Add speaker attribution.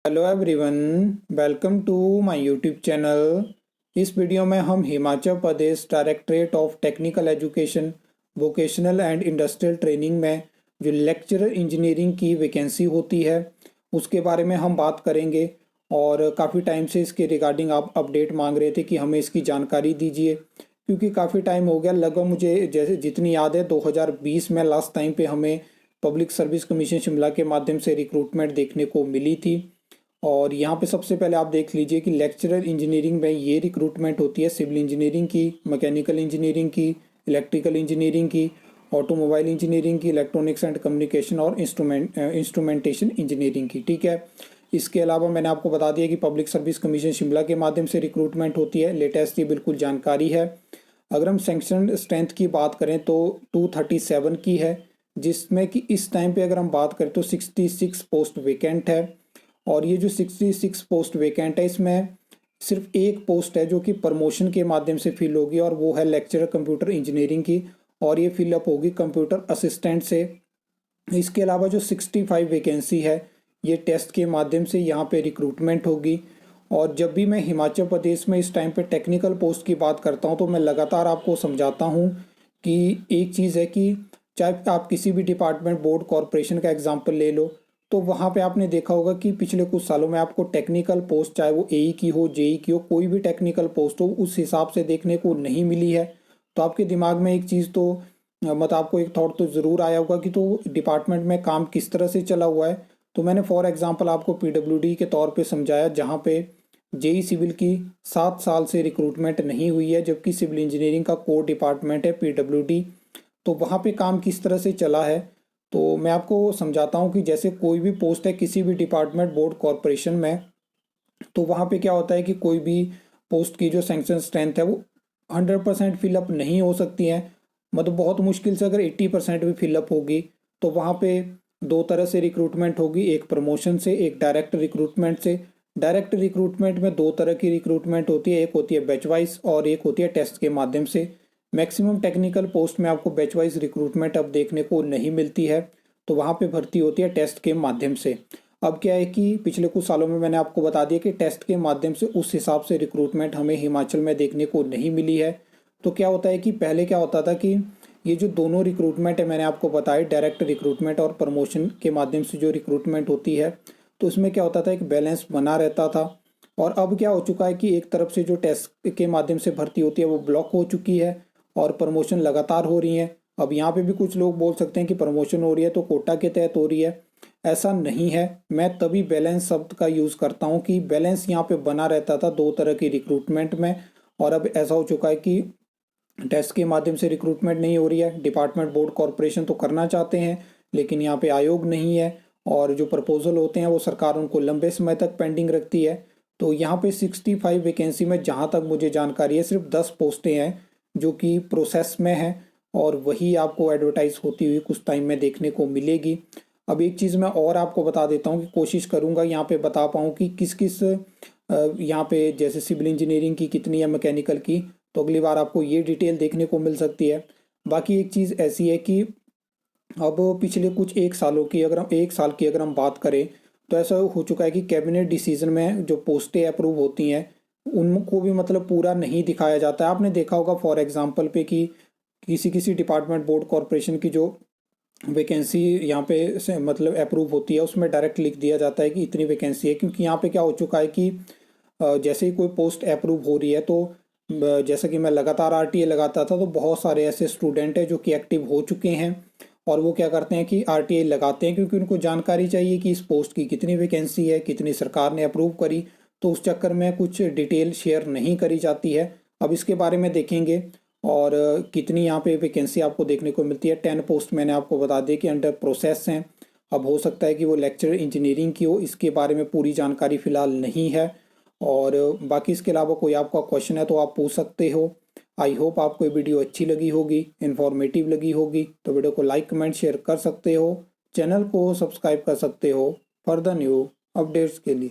Speaker 1: Hello everyone, welcome to my YouTube channel. इस video में हम Himachal Pradesh directorate of technical education, vocational and industrial training में जो lecturer engineering की वैकेंसी होती है उसके बारे में हम बात करेंगे। और काफ़ी टाइम से इसके रिगार्डिंग आप अपडेट मांग रहे थे कि हमें इसकी जानकारी दीजिए, क्योंकि काफ़ी टाइम हो गया। लगभग मुझे जैसे जितनी याद है 2020 में लास्ट टाइम पे हमें पब्लिक सर्विस कमीशन शिमला के माध्यम से रिक्रूटमेंट देखने को मिली थी। और यहाँ पे सबसे पहले आप देख लीजिए कि लेक्चरर इंजीनियरिंग में ये रिक्रूटमेंट होती है सिविल इंजीनियरिंग की, मैकेनिकल इंजीनियरिंग की, इलेक्ट्रिकल इंजीनियरिंग की, ऑटोमोबाइल इंजीनियरिंग की, इलेक्ट्रॉनिक्स एंड कम्युनिकेशन और इंस्ट्रूमेंटेशन इंजीनियरिंग की। ठीक है। इसके अलावा मैंने आपको बता दिया कि पब्लिक सर्विस कमीशन शिमला के माध्यम से रिक्रूटमेंट होती है। लेटेस्ट ये बिल्कुल जानकारी है। अगर हम सैंक्शन स्ट्रेंथ की बात करें तो 237 की है, जिसमें कि इस टाइम पे अगर हम बात करें तो 66 पोस्ट वेकेंट है। और ये जो 66 पोस्ट वेकेंट है इसमें सिर्फ एक पोस्ट है जो कि प्रमोशन के माध्यम से फिल होगी, और वो है लेक्चरर कंप्यूटर इंजीनियरिंग की, और ये फिलअप होगी कंप्यूटर असिस्टेंट से। इसके अलावा जो 65 वैकेंसी है ये टेस्ट के माध्यम से यहाँ पे रिक्रूटमेंट होगी। और जब भी मैं हिमाचल प्रदेश में इस टाइम पे टेक्निकल पोस्ट की बात करता हूँ तो मैं लगातार आपको समझाता हूँ कि एक चीज़ है कि चाहे आप किसी भी डिपार्टमेंट, बोर्ड, कॉरपोरेशन का एग्जाम्पल ले लो, तो वहाँ पे आपने देखा होगा कि पिछले कुछ सालों में आपको टेक्निकल पोस्ट, चाहे वो एई की हो, जेई की हो, कोई भी टेक्निकल पोस्ट हो, उस हिसाब से देखने को नहीं मिली है। तो आपके दिमाग में एक चीज़ तो मतलब आपको एक थॉट तो ज़रूर आया होगा कि तो डिपार्टमेंट में काम किस तरह से चला हुआ है। तो मैंने फॉर एग्जांपल आपको पीडब्ल्यूडी के तौर पे समझाया, जहाँ पे जेई सिविल की 7 साल से रिक्रूटमेंट नहीं हुई है, जबकि सिविल इंजीनियरिंग का कोर डिपार्टमेंट है पीडब्ल्यूडी। तो वहाँ पे काम किस तरह से चला है तो मैं आपको समझाता हूँ कि जैसे कोई भी पोस्ट है किसी भी डिपार्टमेंट, बोर्ड, कॉरपोरेशन में, तो वहाँ पे क्या होता है कि कोई भी पोस्ट की जो सैंक्शन स्ट्रेंथ है वो 100% फिलअप नहीं हो सकती है। मतलब बहुत मुश्किल से अगर 80% भी फिलअप होगी तो वहाँ पे दो तरह से रिक्रूटमेंट होगी, एक प्रमोशन से, एक डायरेक्ट रिक्रूटमेंट से। डायरेक्ट रिक्रूटमेंट में दो तरह की रिक्रूटमेंट होती है, एक होती है बैच वाइज और एक होती है टेस्ट के माध्यम से। मैक्सिमम टेक्निकल पोस्ट में आपको बैच वाइज रिक्रूटमेंट अब देखने को नहीं मिलती है, तो वहाँ पे भर्ती होती है टेस्ट के माध्यम से। अब क्या है कि पिछले कुछ सालों में मैंने आपको बता दिया कि टेस्ट के माध्यम से उस हिसाब से रिक्रूटमेंट हमें हिमाचल में देखने को नहीं मिली है। तो क्या होता है कि पहले क्या होता था कि ये जो दोनों रिक्रूटमेंट है मैंने आपको बताया, डायरेक्ट रिक्रूटमेंट और प्रमोशन के माध्यम से जो रिक्रूटमेंट होती है, तो उसमें क्या होता था, एक बैलेंस बना रहता था। और अब क्या हो चुका है कि एक तरफ से जो टेस्ट के माध्यम से भर्ती होती है वो ब्लॉक हो चुकी है और प्रमोशन लगातार हो रही है। अब यहाँ पे भी कुछ लोग बोल सकते हैं कि प्रमोशन हो रही है तो कोटा के तहत हो रही है। ऐसा नहीं है। मैं तभी बैलेंस शब्द का यूज़ करता हूँ कि बैलेंस यहाँ पे बना रहता था दो तरह की रिक्रूटमेंट में। और अब ऐसा हो चुका है कि टेस्ट के माध्यम से रिक्रूटमेंट नहीं हो रही है। डिपार्टमेंट, बोर्ड, कॉरपोरेशन तो करना चाहते हैं लेकिन यहाँ पे आयोग नहीं है, और जो प्रपोजल होते हैं वो सरकार उनको लंबे समय तक पेंडिंग रखती है। तो यहाँ पे 65 वैकेंसी में जहाँ तक मुझे जानकारी है सिर्फ 10 पोस्टें हैं जो कि प्रोसेस में है, और वही आपको एडवर्टाइज होती हुई कुछ टाइम में देखने को मिलेगी। अब एक चीज़ मैं और आपको बता देता हूँ कि कोशिश करूँगा यहाँ पे बता पाऊँ कि किस किस यहाँ पे जैसे सिविल इंजीनियरिंग की कितनी है, मैकेनिकल की, तो अगली बार आपको ये डिटेल देखने को मिल सकती है। बाकी एक चीज़ ऐसी है कि अब पिछले कुछ एक साल की अगर हम बात करें तो ऐसा हो चुका है कि कैबिनेट डिसीजन में जो पोस्टें अप्रूव होती हैं उनको भी मतलब पूरा नहीं दिखाया जाता है। आपने देखा होगा फॉर एग्जांपल पे कि किसी किसी डिपार्टमेंट, बोर्ड, कॉरपोरेशन की जो वैकेंसी यहाँ पे से मतलब अप्रूव होती है उसमें डायरेक्ट लिख दिया जाता है कि इतनी वैकेंसी है, क्योंकि यहाँ पे क्या हो चुका है कि जैसे ही कोई पोस्ट अप्रूव हो रही है तो जैसा कि मैं लगातार आरटीए लगाता था तो बहुत सारे ऐसे स्टूडेंट हैं जो कि एक्टिव हो चुके हैं, और वो क्या करते हैं कि आरटीए लगाते हैं क्योंकि उनको जानकारी चाहिए कि इस पोस्ट की कितनी वैकेंसी है, कितनी सरकार ने अप्रूव करी। तो उस चक्कर में कुछ डिटेल शेयर नहीं करी जाती है। अब इसके बारे में देखेंगे। और कितनी यहाँ पे वैकेंसी आपको देखने को मिलती है। 10 पोस्ट मैंने आपको बता दिया कि अंडर प्रोसेस हैं। अब हो सकता है कि वो लेक्चर इंजीनियरिंग की हो, इसके बारे में पूरी जानकारी फिलहाल नहीं है। और बाकी इसके अलावा कोई आपका क्वेश्चन है तो आप पूछ सकते हो। आई होप आपको ये वीडियो अच्छी लगी होगी, इन्फॉर्मेटिव लगी होगी। तो वीडियो को लाइक, कमेंट, शेयर कर सकते हो। चैनल को सब्सक्राइब कर सकते हो फर्दर न्यू अपडेट्स के लिए।